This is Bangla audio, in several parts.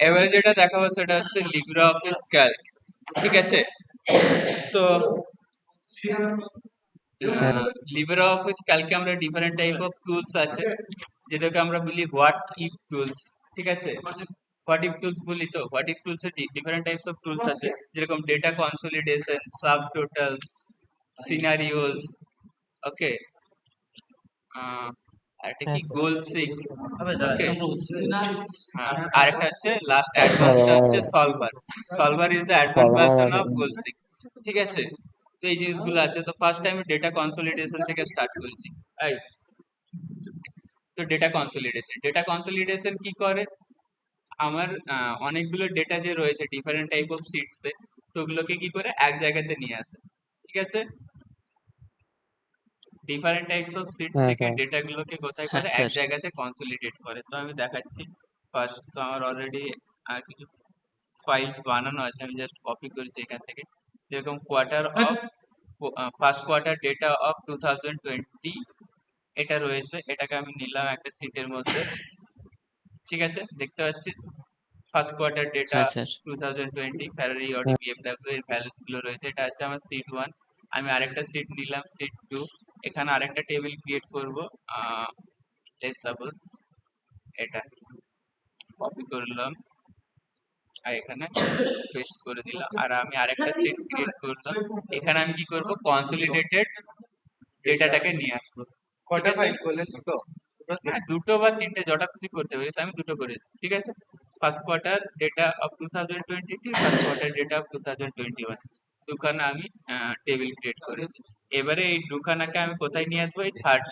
এবারে যেটা দেখাবো সেটা হচ্ছে লিব্রিঅফিস ক্যালক। ঠিক আছে, তো লিব্রিঅফিস ক্যালকে আমরা ডিফারেন্ট টাইপ অফ টুলস আছে, যেটাকে আমরা বলি হোয়াট ইফ টুলস। ঠিক আছে, হোয়াট ইফ টুলস বলি, তো হোয়াট ইফ টুলস এর ডিফারেন্ট টাইপস অফ টুলস আছে, যেরকম data consolidation, sub totals, scenarios. Okay, আরেকটা কি গোল সিক। ওকে, আরেকটা হচ্ছে লাস্ট অ্যাডভান্সটা হচ্ছে solver. Solver is the advance version of goal seek. ঠিক আছে, তো এই জিনিসগুলো আছে। তো ফার্স্ট টাইম ডেটা কনসলিডেশন থেকে স্টার্ট করছি। এই, তো ডেটা কনসলিডেশন কি করে, আমার অনেকগুলো ডেটা যে রয়েছে ডিফারেন্ট টাইপ অফ সিটসে, তো ওগুলোকে কি করে এক জায়গাতে নিয়ে আসে। ঠিক আছে, ডিফারেন্ট টাইপস অফ সিট থেকে ডেটাগুলোকে কোথায় হ্যাঁ করে এক স্যার। জায়গাতে কনসলিডেট করে। তো আমি দেখাচ্ছি। ফার্স্ট তো আমার অলরেডি কিছু ফাইলস বানানো আছে, আমি জাস্ট কপি করেছি এখান থেকে। যেরকম quarter of first quarter data of 2020 এটা রয়েছে, এটাকে আমি নিলাম একটা সিটের মধ্যে। ঠিক আছে, দেখতে পাচ্ছিস ফার্স্ট কোয়ার্টার ডেটা হ্যাঁ স্যার। 2020 ফেরারি, অডি, বিএমডব্লিউ এর ভ্যালুস গুলো রয়েছে। এটা হচ্ছে আমার সিট 1। আমি আরেকটা সিট নিলাম, সিট 2। এখানে আরেকটা টেবিল ক্রিয়েট করব। লেটস সাপোজ এটা কপি করলাম আর এখানে পেস্ট করে দিলাম। আর আমি আরেকটা সিট ক্রিয়েট করলাম। এখানে আমি কি করব, কনসলিডেটেড ডেটাটাকে নিয়ে আসবো। কটা ফাইল করলেন? দুটো? হ্যাঁ, দুটো বা তিনটে, যটা খুশি করতে পারিস। আমি দুটো করেছি। ঠিক আছে, first quarter data of 2022, first quarter data of 2021, দুখানা আমি টেবিল ক্রিয়েট করেছি। এবারে এই দুখানাকে আমি কোথায় নিয়ে আসবো, এই থার্ড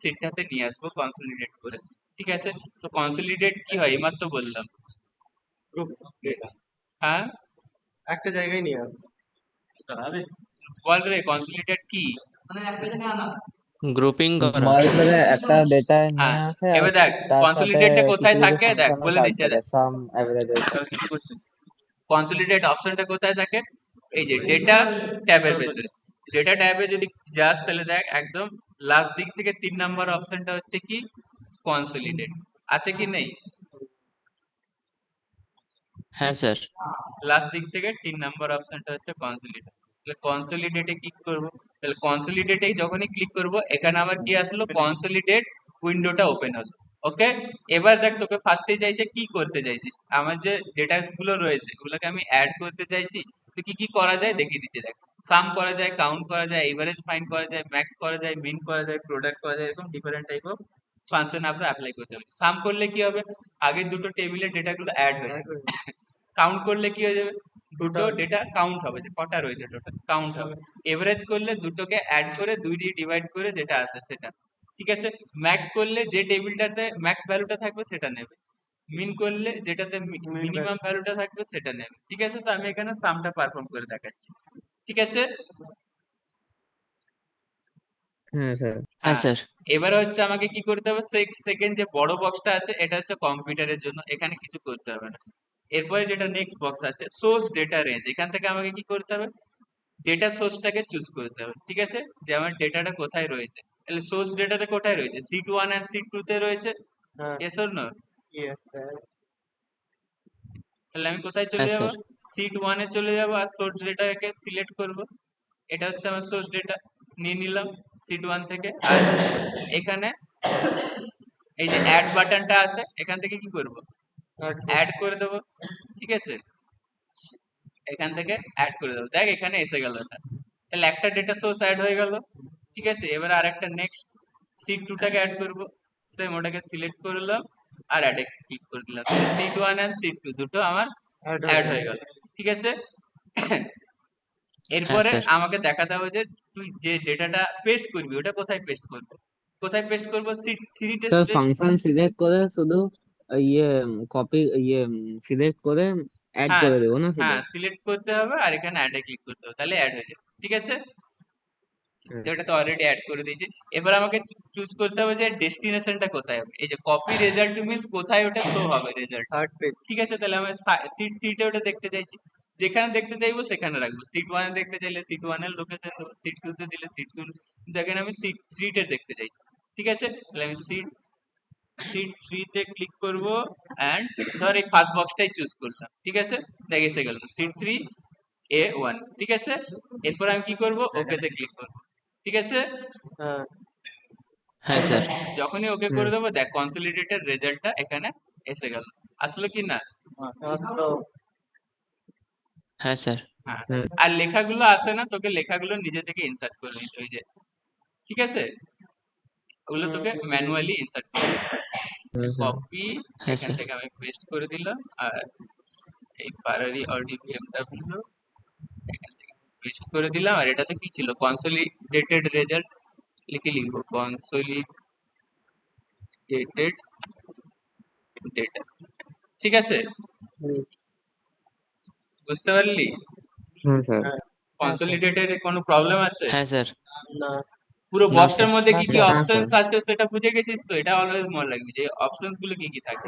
সিটটাতে নিয়ে আসবো কনসলিডেট করে। ঠিক আছে, তো কনসলিডেট কি হয় এইমাত্র বললাম। গ্রুপ ডেটা হ্যাঁ, একটা জায়গায় নিয়ে আসবে। বল রে, কনসলিডেট কি? গ্রুপিং করা। মানে একটা ডেটা হ্যাঁ, নিয়ে আসে আর এবার দেখ তার সাথে কনসলিডেটটা কিছু কোথায় কিছু থাকে, দেখ ফাংশনও বলে কাজ দিচ্ছে। করে, সাম এভারেজ। কনসলিডেট অপশনটা কোথায় থাকে, এই যে ডেটা ট্যাবের ভেতরে। ডেটা ট্যাবে যদি যাস তাহলে দেখ একদম লাস্ট দিক থেকে 3 নাম্বার অপশনটা হচ্ছে কি, কনসলিডেট। আছে কি নেই? হ্যাঁ স্যার। লাস্ট দিক থেকে 3 নাম্বার অপশনটা হচ্ছে কনসলিডেট। তাহলে কনসলিডেটে ক্লিক করব। তাহলে কনসলিডেটে যখনই ক্লিক করব, এখানে আমার কি আসলো, কনসলিডেট উইন্ডোটা ওপেন হলো। ওকে, এবার দেখ তোকে ফার্স্টে চাইছে কি করতে চাইছিস, আমার যে ডেটাস গুলো রয়েছে ওগুলোকে আমি অ্যাড করতে চাইছি। তো কি কি করা যায় দেখিয়ে দিচ্ছি। দেখ, সাম করা যায়, কাউন্ট করা যায়, এভারেজ ফাইন্ড করা যায়, ম্যাক্স করা যায়, মিন করা যায়, প্রোডাক্ট করা যায়, এরকম ডিফারেন্ট টাইপ অফ ফাংশন আমরা অ্যাপ্লাই করতে পারি। সাম করলে কি হবে, আগের দুটো টেবিলের ডেটাগুলো অ্যাড হয়ে যাবে। কাউন্ট করলে কি হয়ে যাবে, দুটো ডেটা কাউন্ট হবে, যে কটা রয়েছে টোটাল কাউন্ট হবে। এভারেজ করলে দুটোকে অ্যাড করে 2 দিয়ে ডিভাইড করে যেটা আসে সেটা। ঠিক আছে, ম্যাক্স করলে যে টেবিলটাতে ম্যাক্স ভ্যালুটা থাকবে সেটা নেবে। মিন করলে যেটাতে মিনিমাম ভ্যালুটা থাকবে সেটা নেবে। ঠিক আছে, তো আমি এখানে সামটা পারফর্ম করে দেখাচ্ছি। ঠিক আছে, হ্যাঁ স্যার। হ্যাঁ হ্যাঁ, স্যার। এবারে হচ্ছে আমাকে কি করতে হবে, সেকেন্ড যে বড় বক্সটা আছে এটা হচ্ছে কম্পিউটারের জন্য, এখানে কিছু করতে হবে না। এরপরে যেটা নেক্সট বক্স আছে সোর্স ডেটা রেঞ্জ, এখান থেকে আমাকে কি করতে হবে, ডেটা সোর্সটাকে চুজ করতে হবে। ঠিক আছে, যে আমার ডেটাটা কোথায় রয়েছে। তাহলে সোর্স ডেটাতে কোথায় রয়েছে, সিট 1 এন্ড সিট 2 তে রয়েছে। হ্যাঁ, yes or no? Yes sir. তাহলে আমি কোথায় চলে হ্যাঁ যাব, স্যার। সিট 1 এ চলে যাব আর সোর্স ডেটাকে সিলেক্ট করব। এটা হচ্ছে আমার সোর্স ডেটা, নিয়ে নিলাম সিট 1 থেকে। আর এখানে এই যে অ্যাড বাটনটা আছে, এখান থেকে কি করব, অ্যাড করে দেবো। ঠিক আছে, এখান থেকে অ্যাড করে দেবো। দেখ এখানে এসে গেল এটা, তাহলে একটা ডেটা সোর্স অ্যাড হয়ে গেল। ঠিক আছে, এবার আরেকটা নেক্সট সিট 2টাকে অ্যাড করব। সেম ওটাকে সিলেক্ট করলাম আর অ্যাডে ক্লিক করে দিলাম। সিট 1 আর সিট 2 দুটো আমার অ্যাড হয়ে গেল। ঠিক আছে, হ্যাঁ এরপরে স্যার। আমাকে দেখাতে হবে যে তুই যে ডেটাটা পেস্ট করবি ওটা কোথায় পেস্ট করবো। কোথায় পেস্ট করবো, সিট 3 তে স্যার পেস্ট। ফাংশন সিলেক্ট করে শুধু ইয়ে কপি সিলেক্ট করে অ্যাড হ্যাঁ, করে দেবো না শুধু? হ্যাঁ সিলেক্ট করতে হবে আর এখানে অ্যাডে ক্লিক করতে হবে, তাহলে অ্যাড হয়ে যাবে। ঠিক আছে, হ্যাঁ। যেটা তো অলরেডি অ্যাড করে দিয়েছি। এবার আমাকে চুজ করতে হবে যে ডেস্টিনেশনটা কোথায় হবে। এই যে কপি রেজাল্ট মিন্স কোথায় ওটা শো হবে রেজাল্ট। Third page. ঠিক আছে, তাহলে আমি সিট 3 ওটা দেখতে চাইছি, যেখানে দেখতে চাইবো সেখানে রাখবো। সিট 1 এ দেখতে চাইলে সিট 1 এর লোকেশন দেবো, সিট 2 তে দিলে সিট 2। দেখেন আমি সিট 3 তে দেখতে চাইছি। ঠিক আছে, তাহলে আমি সিট সিট 3 তে ক্লিক করব এন্ড ধর এই ফার্স্ট বক্সটাই চুজ করলাম, ঠিক আছে, দেখ এসে গেল সিট 3 A1, ঠিক আছে। এরপর আমি কি করব, ওকে তে ক্লিক করব, ঠিক আছে। হ্যাঁ হ্যাঁ স্যার। যখনই ওকে করে দেবো দেখ কনসলিডেটেড রেজাল্টটা এখানে এসে গেল, আসলো কি না? আসলো। হ্যাঁ স্যার। হ্যাঁ, হুম। আর লেখাগুলো আসে না, তোকে লেখাগুলো নিজে থেকে ইনসার্ট করে নিতে ওই যে, ঠিক আছে, ওগুলো তোকে ম্যানুয়ালি ইনসার্ট করে কপি, হ্যাঁ এখান স্যার। থেকে আমি পেস্ট করে দিলাম, আর এই ফারারি অডি বিএমডব্লিউ এখান থেকে পেস্ট করে দিলাম, আর এটাতে কি ছিল, কনসলিডেটেড রেজাল্ট লিখবো কনসলিডেটেড ডেটা, ঠিক আছে, হুম, বুঝতে পারলি? স্যার। হ্যাঁ কনসলিডেটেড কোনো প্রবলেম আছে? হ্যাঁ স্যার। না পুরো না বক্সের স্যার। মধ্যে কি কি না, স্যার। অপশনস আছে সেটা বুঝে গেছিস তো? এটা অলওয়েজ মনে রাখবি যে অপশনস গুলো কি কি থাকে,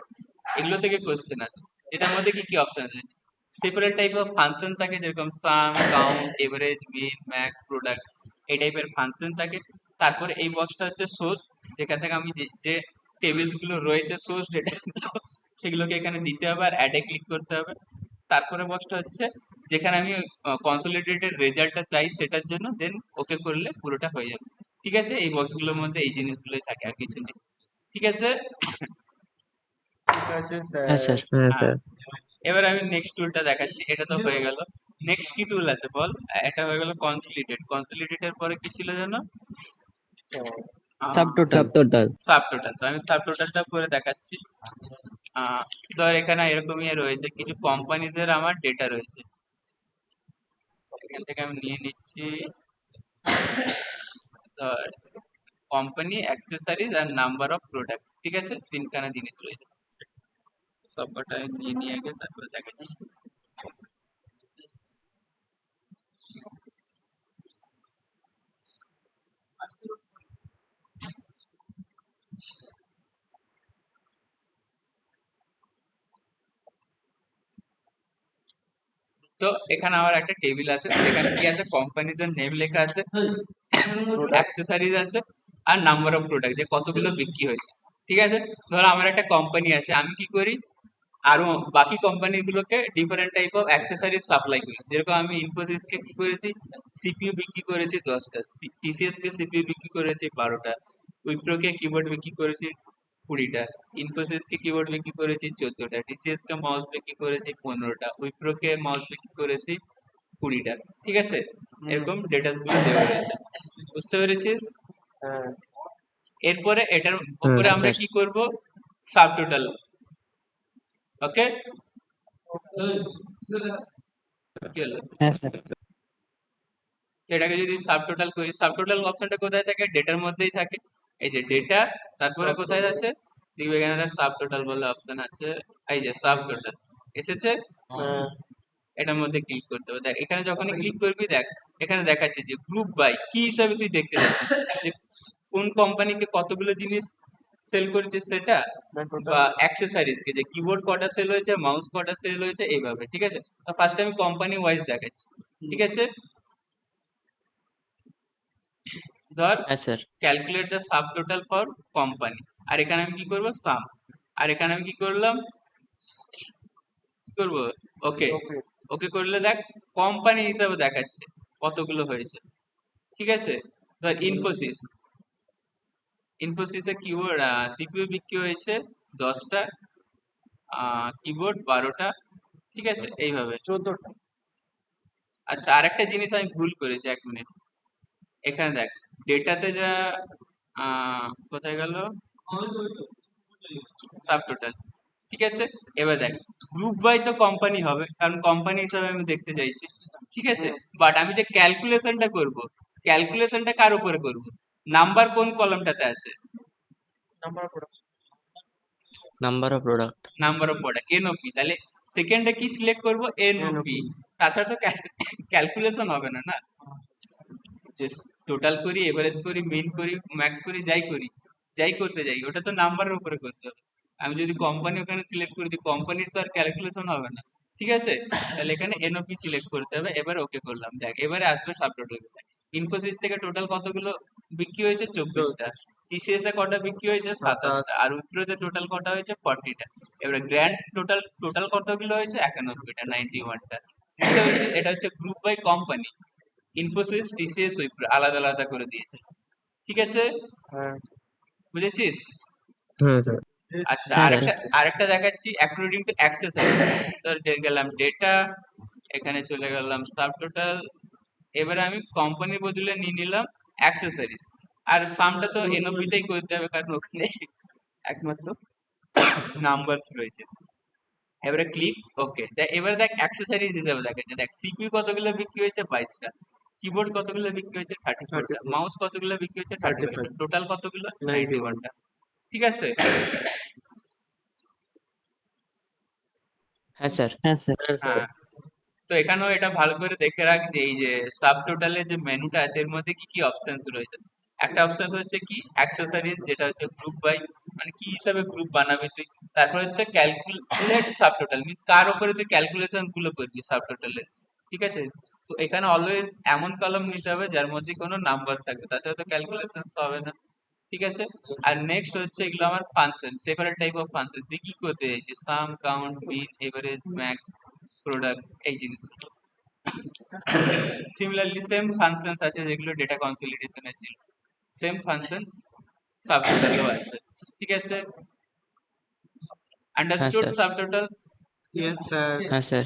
এগুলো থেকে কোশ্চেন আছে। এটার মধ্যে কি কি অপশন আছে, সেপারেট টাইপ অফ ফাংশন থাকে, যেরকম সাম, কাউন্ট, এভারেজ, মিন, ম্যাক্স, প্রোডাক্ট, এই টাইপের ফাংশন থাকে। তারপরে এই বক্সটা হচ্ছে সোর্স, যেখান থেকে আমি যে টেবিলস গুলো রয়েছে সোর্স ডেটা সেগুলোকে এখানে দিতে হবে আর অ্যাডে ক্লিক করতে হবে। তারপরে বক্সটা হচ্ছে যেখানে আমি কনসলিডেটেড রেজাল্টটা চাই সেটার জন্য, দেন ওকে করলে পুরোটা হয়ে যাবে, ঠিক আছে। এই বক্সগুলোর মধ্যে এই জিনিসগুলোই থাকে, আর কিছু নেই, ঠিক আছে। ঠিক আছে হ্যাঁ স্যার। স্যার। হ্যাঁ হ্যাঁ, স্যার। এবার আমি নেক্সট টুলটা দেখাচ্ছি, এটা তো হয়ে গেল। নেক্সট কি টুল আছে বল? এটা হয়ে গেল কনসলিডেটের পরে কি ছিল যেন, সাবটোটাল। সাবটোটাল। Sub total. তো আমি সাব টোটালটা করে দেখাচ্ছি। ধর এখানে এরকমই রয়েছে, কিছু কোম্পানিজ এর আমার ডেটা রয়েছে, এখান থেকে আমি নিয়ে নিচ্ছি। ধর কোম্পানি, অ্যাক্সেসরিজ আর নাম্বার অফ প্রোডাক্ট, ঠিক আছে, তিনখানা জিনিস রয়েছে। সবকটা আমি নিয়ে নিয়ে আগে তারপরে দেখাচ্ছি। তো এখানে আমার একটা টেবিল আছে, এখানে কি আছে, কোম্পানিজ এর নেম লেখা আছে, অ্যাক্সেসরিজ আছে, আর নাম্বার অফ প্রোডাক্ট, যে কতগুলো বিক্রি হয়েছে, ঠিক আছে। ধর আমার একটা কোম্পানি আছে, আমি কি করি, আরো বাকি কোম্পানি গুলোকে different type of accessories supply করি। যেরকম আমি ইনফোসিস কে কি করেছি, সিপিইউ বিক্রি করেছি 10টা, টিসিএস কে সিপিইউ বিক্রি করেছি 12টা, উইপ্রো কে কিবোর্ড বিক্রি করেছি 20টা, ইনফোসিস কে কিবোর্ড বিক্রি করেছি 14টা, টিসিএস কে মাউস বিক্রি করেছি 15টা, উইপ্রো কে মাউস বিক্রি করেছি 20টা, ঠিক আছে। এরকম ডেটাস গুলো দেওয়া রয়েছে, বুঝতে পেরেছিস? হ্যাঁ এরপরে এটার উপরে হ্যাঁ আমরা স্যার। কি করব, সাব টোটাল, ওকে। কি হলো? হ্যাঁ স্যার। এটাকে যদি সাব টোটাল করি, সাব টোটাল অপশনটা কোথায় থাকে, ডেটার মধ্যেই থাকে, এই যে ডেটা, তারপরে কোথায় আছে, দেখবে এখানে একটা সাব টোটাল বলে অপশন আছে, এই যে সাব টোটাল এসেছে, হ্যাঁ এটার মধ্যে ক্লিক করতে হবে। দেখ এখানে যখনই ক্লিক করবি, দেখ এখানে দেখাচ্ছে যে গ্রুপ বাই, কি হিসাবে তুই দেখতে যাচ্ছিস, যে কোন কোম্পানিকে কতগুলো জিনিস সেল করেছে সেটা, বা অ্যাক্সেসরিজ কে যে কিবোর্ড কটা সেল হয়েছে, মাউস কটা সেল হয়েছে, এইভাবে, ঠিক আছে। তো ফার্স্ট আমি কোম্পানি ওয়াইজ দেখাচ্ছি, ঠিক আছে। ধর হ্যাঁ sir. Calculate the sub total for company, আর এখানে আমি কি করব, সাম, আর এখানে আমি কি করলাম, কি করব, ওকে, ওকে ওকে করলে দেখ কোম্পানি হিসাবে দেখাচ্ছে কতগুলো হয়েছে, ঠিক আছে। ধর ইনফোসিস, ইনফোসিসে কিবোর্ড সিপিইউ বিক্রি হয়েছে 10টা, কিবোর্ড 12টা, ঠিক আছে, এইভাবে। 14টা আচ্ছা, আরেকটা জিনিস আমি ভুল করেছি, 1 মিনিট, এখানে দেখ ডেটাতে যা কোথায় গেল, সাব টোটাল, ঠিক আছে। এবার দেখ গ্রুপ বাই তো কোম্পানি হবে, কারণ কোম্পানি হিসাবে আমি দেখতে চাইছি, ঠিক আছে। বাট আমি যে ক্যালকুলেশনটা করব, ক্যালকুলেশনটা কার উপরে করব, নাম্বার কোন কলামটাতে আছে, number of product number of product. Number of product, NOP, তাহলে সেকেন্ডে কি সিলেক্ট করব, এনওপি, তাছাড়া তো ক্যালকুলেশন হবে না, না, যে টোটাল করি, এভারেজ করি, মিন করি, ম্যাক্স করি, যাই করি, যাই করতে যাই, ওটা তো নাম্বারের উপরে করতে হবে। আমি যদি কোম্পানি ওখানে সিলেক্ট করে দিই, কোম্পানির তো আর ক্যালকুলেশন হবে না, ঠিক আছে। তাহলে এখানে এনওপি সিলেক্ট করতে হবে, এবারে ওকে করলাম, দেখ এবারে আসবে সাব টোটাল, ইনফোসিস থেকে টোটাল কতগুলো বিক্রি হয়েছে? 24টা। টিসিএস এ কটা বিক্রি হয়েছে? 27টা। আর উইপ্রোতে টোটাল কটা হয়েছে? 40টা। এবারে গ্র্যান্ড টোটাল কতগুলো হয়েছে? 91টা, 91টা। এটা হচ্ছে group by company. Infosys, TCS, Wipro আলাদা আলাদা করে দিয়েছে। ঠিক আছে, হ্যাঁ বুঝেছিস? হ্যাঁ স্যার। আচ্ছা, হ্যাঁ, আরেকটা দেখাচ্ছি অ্যাকর্ডিং টু অ্যাক্সেসরি। তো গেলাম ডেটা, এখানে চলে গেলাম সাব টোটাল। এবারে আমি কোম্পানির বদলে নিয়ে নিলাম অ্যাক্সেসরিজ। আর সামটা তো এনওপিতেই করতে হবে, কারণ ওখানে একমাত্র নাম্বারস রয়েছে। এবারে ক্লিক ওকে। এবারে দেখ অ্যাক্সেসরিজ হিসেবে দেখাচ্ছে। দেখ সিপিইউ কতগুলো বিক্রি হয়েছে? 22টা। কিবোর্ড কতগুলো বিক্রি হয়েছে? 34টা। 34 মাউস কতগুলো বিক্রি হয়েছে? 35টা। 35 টোটাল কতগুলো? 91 91টা। ঠিক আছে, হ্যাঁ স্যার। হ্যাঁ স্যার। হ্যাঁ। তো এখানেও এটা ভালো করে দেখে রাখ যে এই যে সাব টোটালের যে মেনুটা আছে এর মধ্যে কি কি অপশনস রয়েছে। একটা অপশন হচ্ছে কি অ্যাক্সেসরিজ, যেটা হচ্ছে গ্রুপ বাই, মানে কি হিসাবে গ্রুপ বানাবি তুই। তারপর হচ্ছে ক্যালকুলেট সাব টোটাল, মিন্স কার উপরে তুই ক্যালকুলেশন গুলো করবি সাব টোটালের। ঠিক আছে, তো এখানে অলওয়েজ এমন কলম নিতে হবে যার মধ্যে কোনো নাম্বার থাকবে, তাছাড়া তো ক্যালকুলেশন হবে না। ঠিক আছে, আর নেক্সট হচ্ছে এগুলো আমার function, separate type of function. তুই কি করতে চাইছিস? সাম, কাউন্ট, মিন, এভারেজ, ম্যাক্স, প্রোডাক্ট, এই জিনিসগুলো। সিমিলারলি সেম ফাংশনস আছে যেগুলো ডেটা কনসলিডেশনে ছিল, সেম ফাংশনস সাবটোটালও আছে। ঠিক আছে, হ্যাঁ understood sir. Subtotal? yes sir হ্যাঁ স্যার।